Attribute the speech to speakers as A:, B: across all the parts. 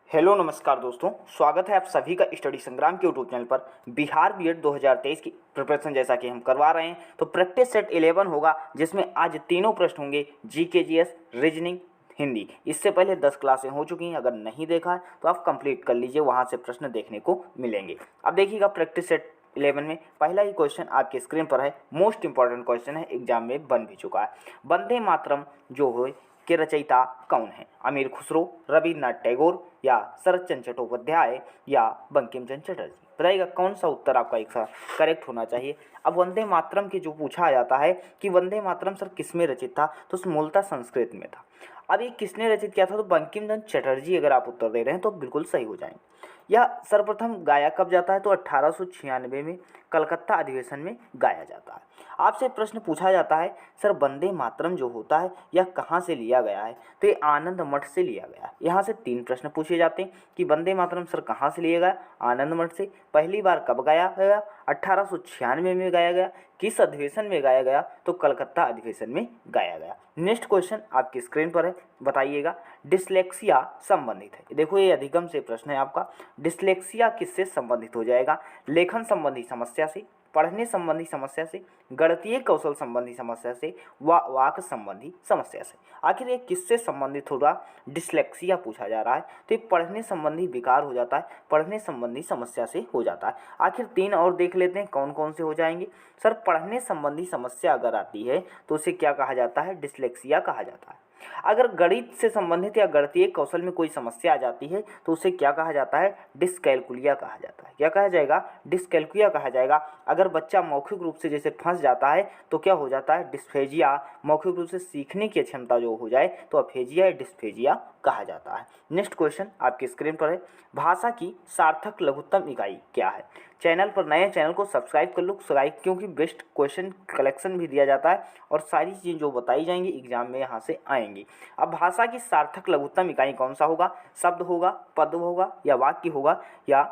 A: Hello नमस्कार दोस्तों, स्वागत है आप सभी का स्टडी संग्राम के यूट्यूब चैनल पर। बिहार बीएड 2023 की प्रिपरेशन जैसा कि हम करवा रहे हैं, तो प्रैक्टिस सेट 11 होगा जिसमें आज तीनों प्रश्न होंगे जीके, जीएस, रीजनिंग, हिंदी। इससे पहले 10 क्लासें हो चुकी हैं, अगर नहीं देखा है तो आप कंप्लीट कर लीजिए, वहाँ से प्रश्न देखने को मिलेंगे। अब देखिएगा प्रैक्टिस सेट 11 में पहला ही क्वेश्चन आपके स्क्रीन पर है, मोस्ट इंपॉर्टेंट क्वेश्चन है, एग्जाम में बन भी चुका है। वंदे मातरम जो हो के रचयिता कौन है? अमीर खुसरो, रविन्द्रनाथ टैगोर या शरत चंद्र चट्टोपाध्याय या बंकिम चंद्र चटर्जी? बताइएगा कौन सा उत्तर आपका एक करेक्ट होना चाहिए। अब वंदे मातरम के जो पूछा जाता है कि वंदे मातरम सर किसमें रचित था, तो मूलतः संस्कृत में था। अब ये किसने रचित किया था, तो बंकिम चंद्र चटर्जी अगर आप उत्तर दे रहे हैं तो बिल्कुल सही हो जाएंगे। यह सर्वप्रथम गाया कब जाता है, तो 1896 में कलकत्ता अधिवेशन में गाया जाता है। आपसे प्रश्न पूछा जाता है सर वंदे मातरम जो होता है यह कहाँ से लिया गया है, तो ये आनंद मठ से लिया गया है। यहाँ से 3 प्रश्न पूछे जाते हैं कि वंदे मातरम सर कहाँ से लिया गया, आनंद मठ से। पहली बार कब गाया गया, 1896 में गाया गया। किस अधिवेशन में गाया गया, तो कलकत्ता अधिवेशन में गाया गया। नेक्स्ट क्वेश्चन आपकी स्क्रीन पर है, बताइएगा। डिसलेक्सिया संबंधित है, देखो ये अधिगम से प्रश्न है आपका। डिसलेक्सिया किससे संबंधित हो जाएगा? लेखन संबंधी समस्या से, पढ़ने संबंधी समस्या से, गणितीय कौशल संबंधी समस्या से, वाक संबंधी समस्या से। आखिर ये किससे संबंधित होगा? डिसलेक्सिया पूछा जा रहा है, तो ये पढ़ने संबंधी विकार हो जाता है, पढ़ने संबंधी समस्या से हो जाता है। आखिर 3 और देख लेते हैं कौन कौन से हो जाएंगे। सर पढ़ने संबंधी समस्या अगर आती है तो उसे क्या कहा जाता है? डिसलेक्सिया कहा जाता है। अगर गणित से संबंधित या गणितीय कौशल में कोई समस्या आ जाती है तो उसे क्या कहा जाता है? डिसकैलकुलिया कहा जाता है। क्या कहा जाएगा? डिसकैलकुलिया कहा जाएगा। अगर बच्चा मौखिक रूप से जैसे फंस जाता है तो क्या हो जाता है? डिस्फेजिया। मौखिक रूप से सीखने की क्षमता जो हो जाए तो अफेजिया या डिस्फेजिया कहा जाता है। नेक्स्ट क्वेश्चन आपकी स्क्रीन पर है, भाषा की सार्थक लघुत्तम इकाई क्या है? चैनल पर नए चैनल को सब्सक्राइब कर लो, क्योंकि बेस्ट क्वेश्चन कलेक्शन भी दिया जाता है और सारी चीज़ें जो बताई जाएंगी एग्जाम में यहाँ से आएंगी। अब भाषा की सार्थक लघुत्तम इकाई कौन सा होगा? शब्द होगा, पद होगा या वाक्य होगा या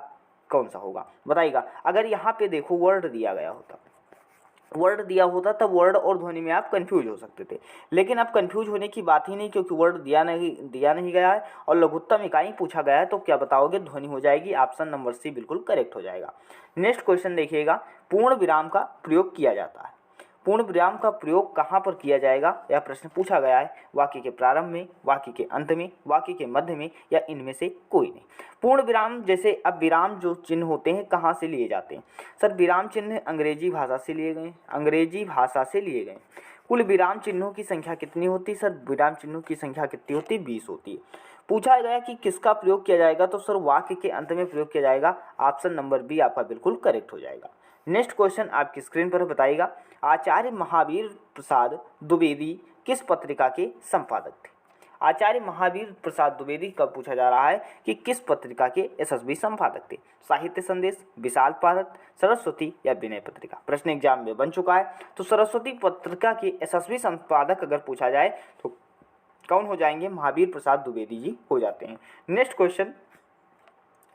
A: कौन सा होगा? बताइएगा। अगर यहाँ पे देखो वर्ड दिया गया होता, वर्ड दिया होता तब वर्ड और ध्वनि में आप कंफ्यूज हो सकते थे, लेकिन अब कंफ्यूज होने की बात ही नहीं, क्योंकि वर्ड दिया नहीं गया है और लघुत्तम इकाई पूछा गया है, तो क्या बताओगे? ध्वनि हो जाएगी। ऑप्शन नंबर सी बिल्कुल करेक्ट हो जाएगा। नेक्स्ट क्वेश्चन देखिएगा, पूर्ण विराम का प्रयोग किया जाता है। पूर्ण विराम का प्रयोग कहाँ पर किया जाएगा, यह प्रश्न पूछा गया है। वाक्य के प्रारंभ में, वाक्य के अंत में, वाक्य के मध्य में या इनमें से कोई नहीं। पूर्ण विराम जैसे अब विराम जो चिन्ह होते हैं कहाँ से लिए जाते हैं? सर विराम चिन्ह अंग्रेजी भाषा से लिए गए, अंग्रेजी भाषा से लिए गए। कुल विराम चिन्हों की संख्या कितनी होती है? सर विराम चिन्हों की संख्या कितनी होती है? 20 होती है। पूछा गया कि किसका प्रयोग किया जाएगा, तो सर वाक्य के अंत में प्रयोग किया जाएगा। ऑप्शन नंबर बी आपका बिल्कुल करेक्ट हो जाएगा। नेक्स्ट क्वेश्चन आपकी स्क्रीन पर बताइएगा, आचार्य महावीर प्रसाद द्विवेदी किस पत्रिका के संपादक थे? आचार्य महावीर प्रसाद द्विवेदी कब पूछा जा रहा है कि किस पत्रिका के यशस्वी संपादक थे? साहित्य संदेश, विशाल भारत, सरस्वती या विनय पत्रिका? प्रश्न एग्जाम में बन चुका है, तो सरस्वती पत्रिका के यशस्वी संपादक अगर पूछा जाए तो कौन हो जाएंगे? महावीर प्रसाद द्विवेदी जी हो जाते हैं। नेक्स्ट क्वेश्चन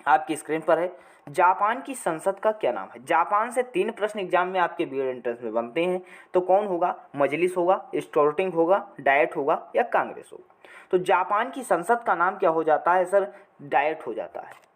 A: आपकी स्क्रीन पर है, जापान की संसद का क्या नाम है? जापान से 3 प्रश्न एग्जाम में आपके बीएड एंट्रेंस में बनते हैं, तो कौन होगा? मजलिस होगा, स्टोर्टिंग होगा, डायट होगा या कांग्रेस होगा? तो जापान की संसद का नाम क्या हो जाता है? सर डायट हो जाता है।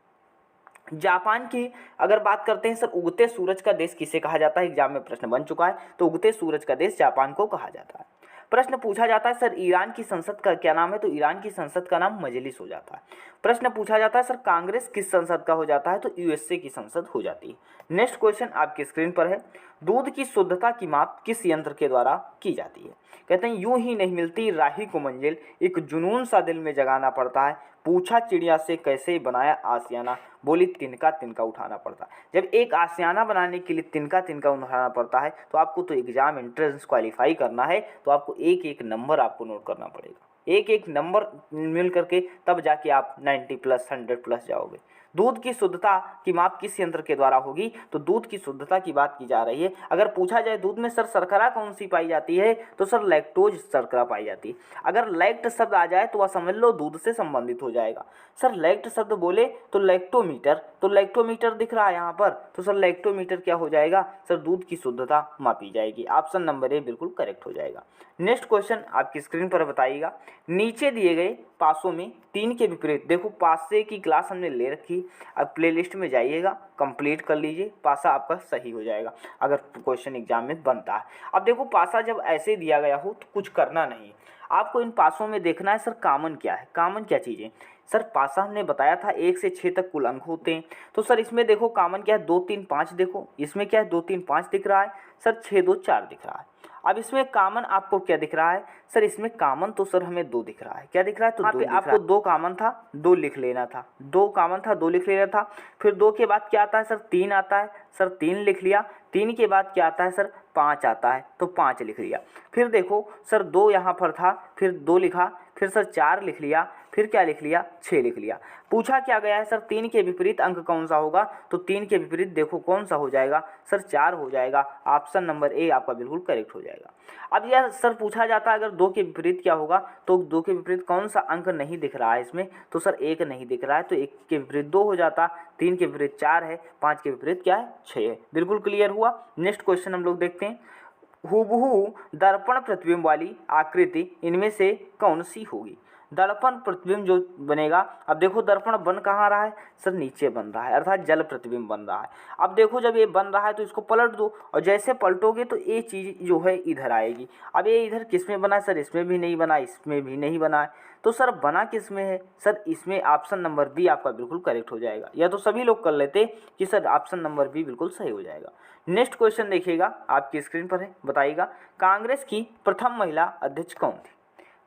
A: जापान की अगर बात करते हैं सर, उगते सूरज का देश किसे कहा जाता है? एग्जाम में प्रश्न बन चुका है, तो उगते सूरज का देश जापान को कहा जाता है। प्रश्न पूछा जाता है सर ईरान की संसद का क्या नाम है? तो ईरान की संसद का नाम मजलिस हो जाता है। प्रश्न पूछा जाता है सर कांग्रेस किस संसद का हो जाता है? तो यूएसए की संसद हो जाती है। नेक्स्ट क्वेश्चन आपकी स्क्रीन पर है, दूध की शुद्धता की माप किस यंत्र के द्वारा की जाती है? कहते हैं यूं ही नहीं मिलती राही को मंजिल, एक जुनून सा दिल में जगाना पड़ता है, पूछा चिड़िया से कैसे बनाया आसियाना, बोली तिनका तिनका उठाना पड़ता है। जब एक आसियाना बनाने के लिए तिनका तिनका उठाना पड़ता है तो आपको तो एग्जाम एंट्रेंस क्वालिफाई करना है, तो आपको एक एक नंबर आपको नोट करना पड़ेगा, एक एक नंबर मिल करके तब जाके आप 90+, 100+ जाओगे। दूध की शुद्धता की माप किस यंत्र के द्वारा होगी? तो दूध की शुद्धता की बात की जा रही है। अगर पूछा जाए दूध में सर शर्करा कौन सी पाई जाती है, तो सर लैक्टोज शर्करा पाई जाती है। अगर लैक्ट शब्द आ जाए तो वह समझ लो दूध से संबंधित हो जाएगा। सर लैक्ट शब्द बोले तो लैक्टोमीटर, तो लैक्टोमीटर दिख रहा है यहाँ पर, तो सर लैक्टोमीटर क्या हो जाएगा? सर दूध की शुद्धता मापी जाएगी। ऑप्शन नंबर ए बिल्कुल करेक्ट हो जाएगा। नेक्स्ट क्वेश्चन आपकी स्क्रीन पर बताइएगा, नीचे दिए गए पासों में 3 के विपरीत, देखो पासे की क्लास हमने ले रखी, अब प्लेलिस्ट में जाइएगा, कंप्लीट कर लीजिए, पासा आपका सही हो जाएगा अगर क्वेश्चन एग्जाम में बनता है। अब देखो पासा जब ऐसे दिया गया हो तो कुछ करना नहीं, आपको इन पासों में देखना है सर कॉमन क्या है, कॉमन क्या चीज़ें। सर पासा हमने बताया था 1 से 6 तक कुल अंक होते हैं, तो सर इसमें देखो कॉमन क्या है, 2 3 5, देखो इसमें क्या है 2 3 5 दिख रहा है, सर 6 2 4 दिख रहा है। अब इसमें कॉमन आपको क्या दिख रहा है? सर इसमें कॉमन तो सर हमें 2 दिख रहा है, क्या दिख रहा है? तो 2 आपको 2 कॉमन था, 2 लिख लेना था, 2 कॉमन था 2 लिख लेना था। फिर 2 के बाद क्या आता है? सर 3 आता है, सर 3 लिख लिया। 3 के बाद क्या आता है? सर 5 आता है, तो 5 लिख लिया। फिर देखो सर 2 यहाँ पर था, फिर 2 लिखा, फिर सर 4 लिख लिया, फिर क्या लिख लिया? 6 लिख लिया। पूछा क्या गया है? सर 3 के विपरीत अंक कौन सा होगा? तो 3 के विपरीत देखो कौन सा हो जाएगा? सर 4 हो जाएगा। ऑप्शन नंबर ए आपका बिल्कुल करेक्ट हो जाएगा। अब यह सर पूछा जाता है अगर 2 के विपरीत क्या होगा, तो 2 के विपरीत कौन सा अंक नहीं दिख रहा है इसमें? तो सर 1 नहीं दिख रहा है, तो 1 के विपरीत 2 हो जाता, 3 के विपरीत 4 है, 5 के विपरीत क्या है? 6 है। बिल्कुल क्लियर हुआ। नेक्स्ट क्वेश्चन हम लोग देखते हैं, हूबहू दर्पण प्रतिबिंब वाली आकृति इनमें से कौन सी होगी? दर्पण प्रतिबिंब जो बनेगा, अब देखो दर्पण बन कहाँ रहा है? सर नीचे बन रहा है, अर्थात जल प्रतिबिंब बन रहा है। अब देखो जब ये बन रहा है तो इसको पलट दो, और जैसे पलटोगे तो ये चीज़ जो है इधर आएगी। अब ये इधर किस में बना है? सर इसमें भी नहीं बना, इसमें भी नहीं बना है, तो सर बना किस में है? सर इसमें ऑप्शन नंबर बी आपका बिल्कुल करेक्ट हो जाएगा। या तो सभी लोग कर लेते कि सर ऑप्शन नंबर बी बिल्कुल सही हो जाएगा। नेक्स्ट क्वेश्चन देखिएगा, आपकी स्क्रीन पर है, बताइएगा कांग्रेस की प्रथम महिला अध्यक्ष कौन थी?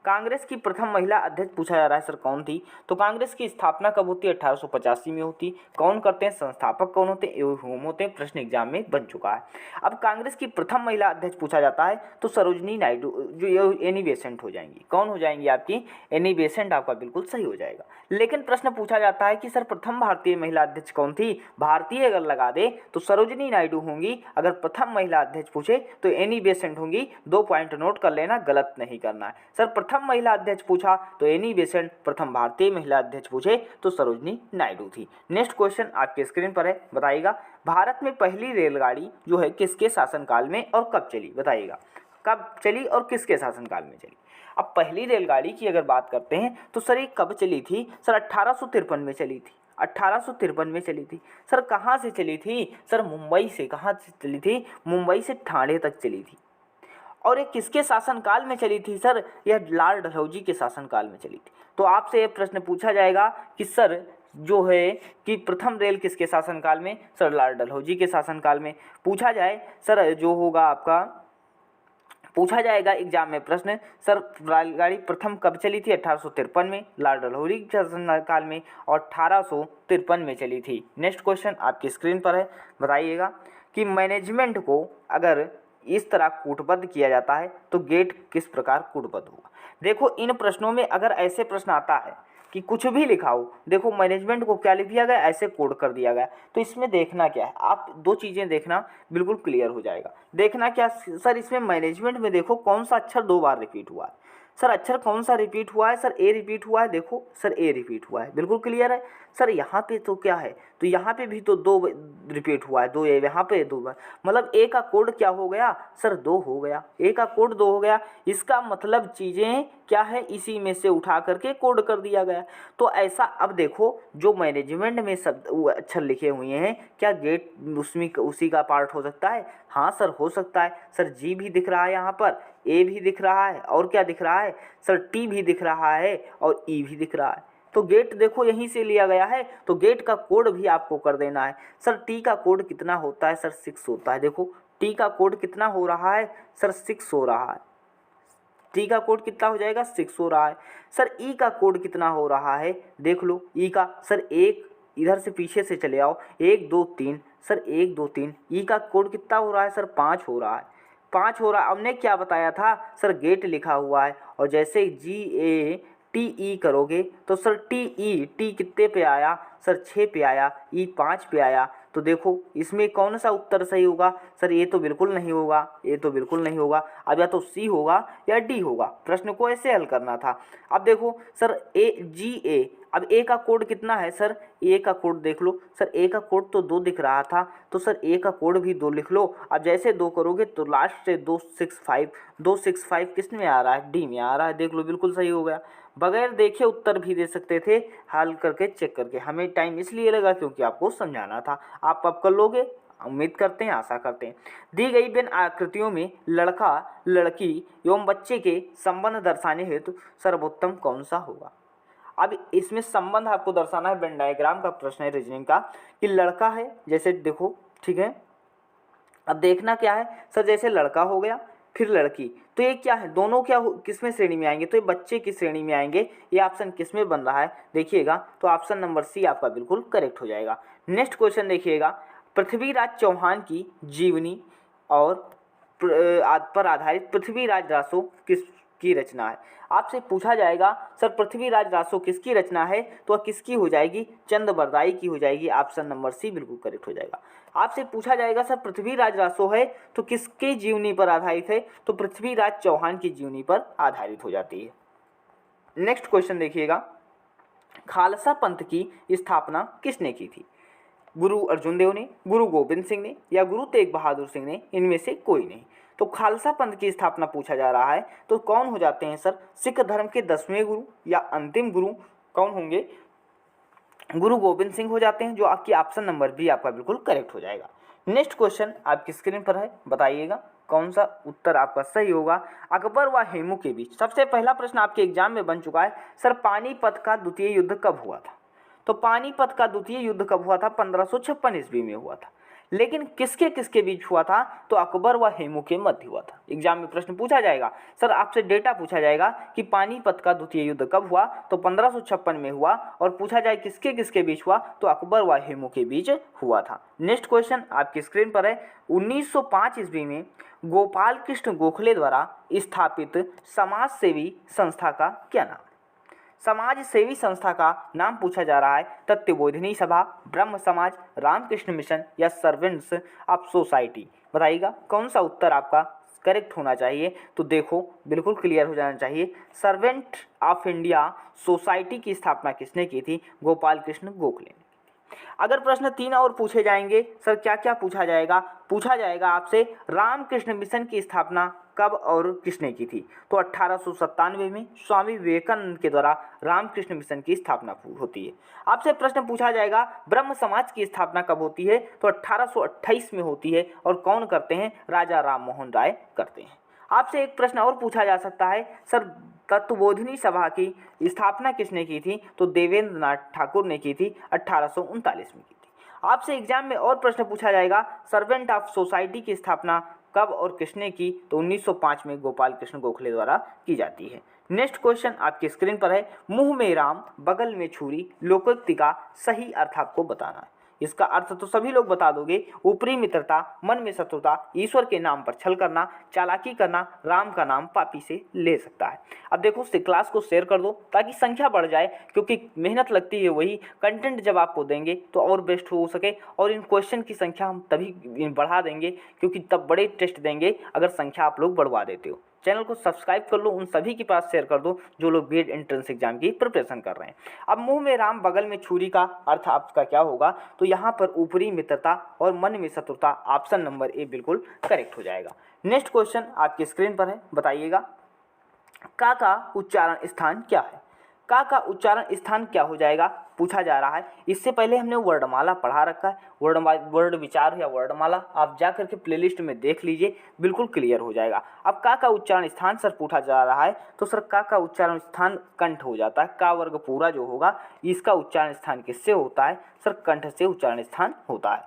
A: कांग्रेस की प्रथम महिला अध्यक्ष पूछा जा रहा है, सर कौन थी? तो कांग्रेस की स्थापना कब होती है? 1885 में होती। कौन करते हैं? संस्थापक कौन होते हैं? एवं होते हैं। प्रश्न एग्जाम में बन चुका है। अब कांग्रेस की प्रथम महिला अध्यक्ष पूछा जाता है तो सरोजनी नायडू, जो एनी बेसेंट हो जाएंगी। कौन हो जाएंगी आपकी? एनी बेसेंट आपका बिल्कुल सही हो जाएगा। लेकिन प्रश्न पूछा जाता है कि सर प्रथम भारतीय महिला अध्यक्ष कौन थी? भारतीय अगर लगा दे तो सरोजनी नायडू होंगी, अगर प्रथम महिला अध्यक्ष पूछे तो एनी बेसेंट होंगी। 2 पॉइंट नोट कर लेना, गलत नहीं करना है। सर प्रथम महिला अध्यक्ष पूछा तो एनी बेसेंट, प्रथम भारतीय महिला अध्यक्ष पूछे तो सरोजनी नायडू थी। नेक्स्ट क्वेश्चन आपके स्क्रीन पर है, बताइएगा भारत में पहली रेलगाड़ी जो है किसके शासनकाल में और कब चली? बताइएगा कब चली और किसके शासनकाल में चली? अब पहली रेलगाड़ी की अगर बात करते हैं तो सर ये कब चली थी? सर 1853 में चली थी। 1853 में चली थी। सर कहाँ से चली थी? सर मुंबई से। कहाँ से चली थी? मुंबई से ठाणे तक चली थी। और ये किसके शासनकाल में चली थी? सर यह लॉर्ड डलहौजी के शासनकाल में चली थी। तो आपसे ये प्रश्न पूछा जाएगा कि सर जो है कि प्रथम रेल किसके शासनकाल में? सर लॉर्ड डलहौजी के शासनकाल में। पूछा जाए सर जो होगा आपका, पूछा जाएगा एग्जाम में प्रश्न, सर रेलगाड़ी प्रथम कब चली थी? 1853 में लॉर्ड डलहौजी के शासनकाल में, और 1853 में चली थी। नेक्स्ट क्वेश्चन आपकी स्क्रीन पर है, बताइएगा कि मैनेजमेंट को अगर इस तरह कूटबद्ध किया जाता है तो गेट किस प्रकार कूटबद्ध होगा? देखो इन प्रश्नों में अगर ऐसे प्रश्न आता है कि कुछ भी लिखा हो, देखो मैनेजमेंट को क्या लिख दिया गया? ऐसे कोड कर दिया गया। तो इसमें देखना क्या है, आप 2 चीज़ें देखना, बिल्कुल क्लियर हो जाएगा। देखना क्या सर, इसमें मैनेजमेंट में देखो कौन सा अक्षर 2 बार रिपीट हुआ है। सर अक्षर कौन सा रिपीट हुआ है? सर ए रिपीट हुआ है। देखो सर ए रिपीट हुआ है, बिल्कुल क्लियर है। सर यहाँ पे तो क्या है? तो यहाँ पे भी तो 2 रिपीट हुआ है, 2 ए, यहाँ पे 2 बार, मतलब ए का कोड क्या हो गया? सर 2 हो गया। ए का कोड 2 हो गया, इसका मतलब चीज़ें क्या है? इसी में से उठा करके कोड कर दिया गया। तो ऐसा अब देखो जो मैनेजमेंट में शब्द अक्षर लिखे हुए हैं, क्या गेट उसमें उसी का पार्ट हो सकता है? हाँ सर हो सकता है। सर जी भी दिख रहा है यहाँ पर, ए भी दिख रहा है, और क्या दिख रहा है? सर टी भी दिख रहा है, और ई भी दिख रहा है। तो गेट देखो यहीं से लिया गया है, तो गेट का कोड भी आपको कर देना है। सर टी का कोड कितना होता है? सर 6 होता है। देखो टी का कोड कितना हो रहा है? सर 6 हो रहा है। टी का कोड कितना हो जाएगा? 6 हो रहा है। सर ई का कोड कितना हो रहा है? देख लो ई का, सर 1, इधर से पीछे से चले आओ, 1 2 3, सर 1 2 3। ई का कोड कितना हो रहा है? सर 5 हो रहा है। 5 हो रहा है। हमने क्या बताया था? सर गेट लिखा हुआ है, और जैसे GA टी ई करोगे तो सर टी कितने पे आया सर 6 पे आया, ई 5 पे आया। तो देखो इसमें कौन सा उत्तर सही होगा सर, ये तो बिल्कुल नहीं होगा, ये तो बिल्कुल नहीं होगा। अब या तो सी होगा या डी होगा, प्रश्न को ऐसे हल करना था। अब देखो सर ए, अब ए का कोड कितना है सर, ए का कोड देख लो सर, ए का कोड तो 2 दिख रहा था, तो सर ए का कोड भी 2 लिख लो। अब जैसे 2 करोगे तो लास्ट से 265 किस में आ रहा है, डी में आ रहा है, देख लो बिल्कुल सही हो गया। बगैर देखे उत्तर भी दे सकते थे, हल करके चेक करके। हमें टाइम इसलिए लगा क्योंकि आपको समझाना था, आप अब कर लोगे, उम्मीद करते हैं, आशा करते हैं। दी गई भिन्न आकृतियों में लड़का लड़की एवं बच्चे के संबंध दर्शाने हेतु सर्वोत्तम कौन सा होगा। अब इसमें संबंध आपको दर्शाना है, वेन डायग्राम का प्रश्न है रीजनिंग का, कि लड़का है जैसे देखो, ठीक है। अब देखना क्या है सर, जैसे लड़का हो गया फिर लड़की, तो ये क्या है, दोनों क्या किस में श्रेणी में आएंगे, तो ये बच्चे की श्रेणी में आएंगे। ये ऑप्शन किस में बन रहा है देखिएगा, तो ऑप्शन नंबर सी आपका बिल्कुल करेक्ट हो जाएगा। नेक्स्ट क्वेश्चन देखिएगा, पृथ्वीराज चौहान की जीवनी और पर आधारित पृथ्वीराज रासो किसकी रचना है। आपसे पूछा जाएगा सर पृथ्वीराज रासो किसकी रचना है, तो वह किसकी हो जाएगी, चंद बरदाई की हो जाएगी। ऑप्शन नंबर सी बिल्कुल करेक्ट हो जाएगा। आपसे पूछा जाएगा सर पृथ्वीराज रासो है तो किसकी जीवनी पर आधारित है, तो पृथ्वीराज चौहान की जीवनी पर आधारित हो जाती है। नेक्स्ट क्वेश्चन देखिएगा, खालसा पंथ की स्थापना किसने की थी, गुरु अर्जुन देव ने, गुरु गोविंद सिंह ने, या गुरु तेग बहादुर सिंह ने, इनमें से कोई नहीं। तो खालसा पंथ की स्थापना पूछा जा रहा है तो कौन हो जाते हैं सर, सिख धर्म के 10वें गुरु या अंतिम गुरु कौन होंगे, गुरु गोविंद सिंह हो जाते हैं, जो आपकी ऑप्शन नंबर बी आपका बिल्कुल करेक्ट हो जाएगा। नेक्स्ट क्वेश्चन आपकी स्क्रीन पर है, बताइएगा कौन सा उत्तर आपका सही होगा। अकबर व हेमू के बीच, सबसे पहला प्रश्न आपके एग्जाम में बन चुका है सर, पानीपत का द्वितीय युद्ध कब हुआ था। तो पानीपत का द्वितीय युद्ध कब हुआ था, 1556 ईस्वी में हुआ था। लेकिन किसके किसके बीच हुआ था, तो अकबर व हेमू के मध्य हुआ था। एग्जाम में प्रश्न पूछा जाएगा सर, आपसे डेटा पूछा जाएगा कि पानीपत का द्वितीय युद्ध कब हुआ, तो 1556 में हुआ, और पूछा जाए किसके किसके बीच हुआ, तो अकबर व हेमू के बीच हुआ था। नेक्स्ट क्वेश्चन आपकी स्क्रीन पर है, 1905 ईस्वी में गोपाल कृष्ण गोखले द्वारा स्थापित समाज सेवी संस्था का क्या नाम, समाज सेवी संस्था का नाम पूछा जा रहा है, तत्वबोधिनी सभा, ब्रह्म समाज, रामकृष्ण मिशन, या सर्वेंट्स ऑफ सोसाइटी। बताइएगा कौन सा उत्तर आपका करेक्ट होना चाहिए। तो देखो बिल्कुल क्लियर हो जाना चाहिए, सर्वेंट ऑफ इंडिया सोसाइटी की स्थापना किसने की थी, गोपाल कृष्ण गोखले ने। अगर प्रश्न 3 और पूछे जाएंगे सर, क्या क्या पूछा जाएगा, पूछा जाएगा आपसे रामकृष्ण मिशन की स्थापना कब और किसने की थी, तो 1897 में स्वामी विवेकानंद के द्वारा रामकृष्ण मिशन की स्थापना होती है। आपसे प्रश्न पूछा जाएगा ब्रह्म समाज की स्थापना कब होती है, तो 1828 में होती है, और कौन करते हैं, राजा राम मोहन राय करते हैं। आपसे एक प्रश्न और पूछा जा सकता है सर, तत्वबोधिनी सभा की स्थापना किसने की थी, तो देवेंद्र नाथ ठाकुर ने की थी, 1839 में की थी। आपसे एग्जाम में और प्रश्न पूछा जाएगा, सर्वेंट ऑफ सोसाइटी की स्थापना कब और किसने की, तो 1905 में गोपाल कृष्ण गोखले द्वारा की जाती है। नेक्स्ट क्वेश्चन आपकी स्क्रीन पर है, मुंह में राम बगल में छुरी लोकोक्ति का सही अर्थ आपको बताना है। इसका अर्थ तो सभी लोग बता दोगे, ऊपरी मित्रता, मन में शत्रुता, ईश्वर के नाम पर छल करना, चालाकी करना, राम का नाम पापी से ले सकता है। अब देखो क्लास को शेयर कर दो ताकि संख्या बढ़ जाए, क्योंकि मेहनत लगती है वही, कंटेंट जब आपको देंगे तो और बेस्ट हो सके, और इन क्वेश्चन की संख्या हम तभी बढ़ा देंगे क्योंकि तब बड़े टेस्ट देंगे अगर संख्या आप लोग बढ़वा देते हो। चैनल को सब्सक्राइब कर लो, उन सभी के पास शेयर कर दो जो लोग बीएड एंट्रेंस एग्जाम की प्रिपरेशन कर रहे हैं। अब मुंह में राम बगल में छुरी का अर्थ आपका क्या होगा, तो यहाँ पर ऊपरी मित्रता और मन में शत्रुता, ऑप्शन नंबर ए बिल्कुल करेक्ट हो जाएगा। नेक्स्ट क्वेश्चन आपकी स्क्रीन पर है, बताइएगा का उच्चारण स्थान क्या है, का उच्चारण स्थान क्या हो जाएगा, पूछा जा रहा है। इससे पहले हमने वर्णमाला पढ़ा रखा है, वर्ड विचार या वर्णमाला, आप जा करके प्लेलिस्ट में देख लीजिए, बिल्कुल क्लियर हो जाएगा। अब का उच्चारण स्थान सर पूछा जा रहा है, तो सर का उच्चारण स्थान कंठ हो जाता है, का वर्ग पूरा जो होगा इसका उच्चारण स्थान किससे होता है, सर कंठ से उच्चारण स्थान होता है।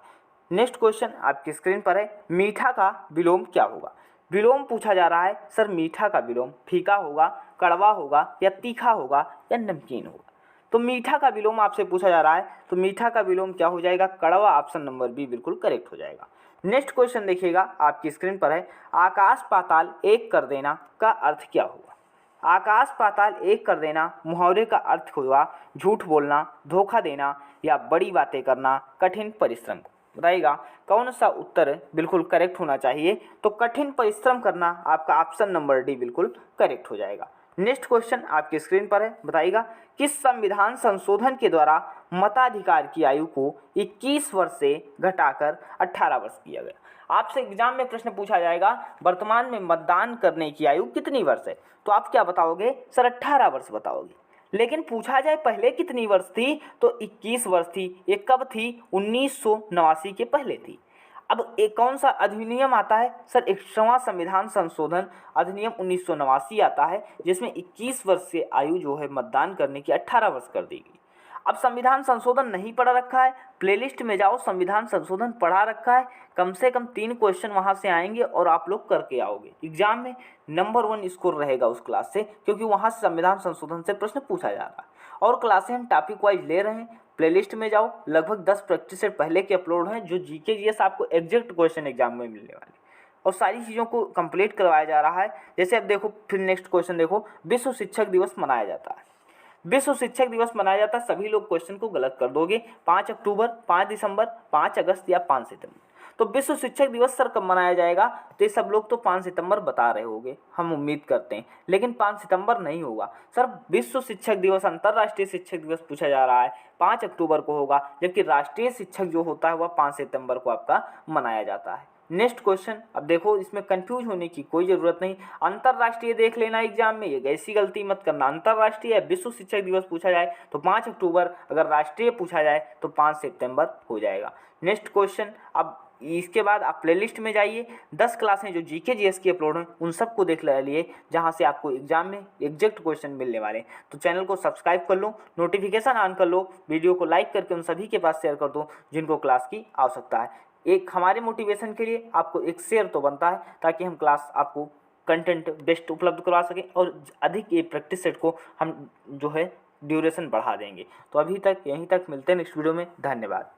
A: नेक्स्ट क्वेश्चन आपकी स्क्रीन पर है, मीठा का विलोम क्या होगा, विलोम पूछा जा रहा है सर, मीठा का विलोम फीका होगा, कड़वा होगा, या तीखा होगा, या नमकीन होगा। तो मीठा का विलोम आपसे पूछा जा रहा है, तो मीठा का विलोम क्या हो जाएगा, कड़वा, ऑप्शन नंबर बी बिल्कुल करेक्ट हो जाएगा। नेक्स्ट क्वेश्चन देखिएगा आपकी स्क्रीन पर है, आकाश पाताल एक कर देना का अर्थ क्या होगा, आकाश पाताल एक कर देना, मुहावरे का अर्थ हुआ झूठ बोलना, धोखा देना या बड़ी बातें करना, कठिन परिश्रम। बताइएगा कौन सा उत्तर बिल्कुल करेक्ट होना चाहिए। तो कठिन परिश्रम करना आपका ऑप्शन नंबर डी बिल्कुल करेक्ट हो जाएगा। नेक्स्ट क्वेश्चन आपकी स्क्रीन पर है। बताइएगा किस संविधान संशोधन के द्वारा मताधिकार की आयु को 21 वर्ष से घटाकर 18 वर्ष किया गया। आपसे एग्जाम में प्रश्न पूछा जाएगा वर्तमान में मतदान करने की आयु कितनी वर्ष है, तो आप क्या बताओगे सर 18 वर्ष बताओगे। लेकिन पूछा जाए पहले कितनी वर्ष थी, तो 21 वर्ष थी। ये कब थी, 1989 के पहले थी। अब एक कौन सा अधिनियम आता है सर, 61वां संविधान संशोधन अधिनियम 1989 आता है, जिसमें 21 वर्ष से आयु जो है मतदान करने की 18 वर्ष कर दी गई। अब संविधान संशोधन नहीं पढ़ा रखा है, प्लेलिस्ट में जाओ, संविधान संशोधन पढ़ा रखा है। कम से कम 3 क्वेश्चन वहाँ से आएंगे और आप लोग करके आओगे। एग्जाम में नंबर 1 स्कोर रहेगा उस क्लास से, क्योंकि वहाँ से संविधान संशोधन से प्रश्न पूछा जा रहा है। और क्लासें हम टॉपिक वाइज ले रहे हैं। प्लेलिस्ट में जाओ, लगभग 10 प्रैक्टिस सेट पहले के अपलोड हैं, जो जीके जीएस आपको एग्जैक्ट क्वेश्चन एग्जाम में मिलने वाले, और सारी चीज़ों को कंप्लीट करवाया जा रहा है। जैसे अब देखो, फिर नेक्स्ट क्वेश्चन देखो, विश्व शिक्षक दिवस मनाया जाता है। विश्व शिक्षक दिवस मनाया जाता है, सभी लोग क्वेश्चन को गलत कर दोगे। 5 अक्टूबर, 5 दिसंबर, 5 अगस्त या 5 सितंबर। तो विश्व शिक्षक दिवस सर कब मनाया जाएगा, तो ये सब लोग तो 5 सितंबर बता रहे होंगे, हम उम्मीद करते हैं, लेकिन 5 सितंबर नहीं होगा सर। विश्व शिक्षक दिवस, अंतर्राष्ट्रीय शिक्षक दिवस पूछा जा रहा है 5 अक्टूबर को होगा, जबकि राष्ट्रीय शिक्षक जो होता है वह 5 सितंबर को आपका मनाया जाता है। नेक्स्ट क्वेश्चन, अब देखो इसमें कंफ्यूज होने की कोई ज़रूरत नहीं। अंतर्राष्ट्रीय देख लेना एग्जाम में, ये ऐसी गलती मत करना। अंतर्राष्ट्रीय या विश्व शिक्षक दिवस पूछा जाए तो 5 अक्टूबर, अगर राष्ट्रीय पूछा जाए तो 5 सितंबर हो जाएगा। नेक्स्ट क्वेश्चन, अब इसके बाद आप प्लेलिस्ट में जाइए, 10 क्लासें जो जीके जीएस की अपलोड हैं उन सबको देख लिए, जहां से आपको एग्जाम में एग्जैक्ट क्वेश्चन मिलने वाले। तो चैनल को सब्सक्राइब कर लो, नोटिफिकेशन ऑन कर लो, वीडियो को लाइक करके उन सभी के पास शेयर कर दो जिनको क्लास की आवश्यकता है। एक हमारे मोटिवेशन के लिए आपको एक शेयर तो बनता है, ताकि हम क्लास आपको कंटेंट बेस्ट उपलब्ध करवा सकें और अधिक ये प्रैक्टिस सेट को हम जो है ड्यूरेशन बढ़ा देंगे। तो अभी तक यहीं तक, मिलते हैं नेक्स्ट वीडियो में। धन्यवाद।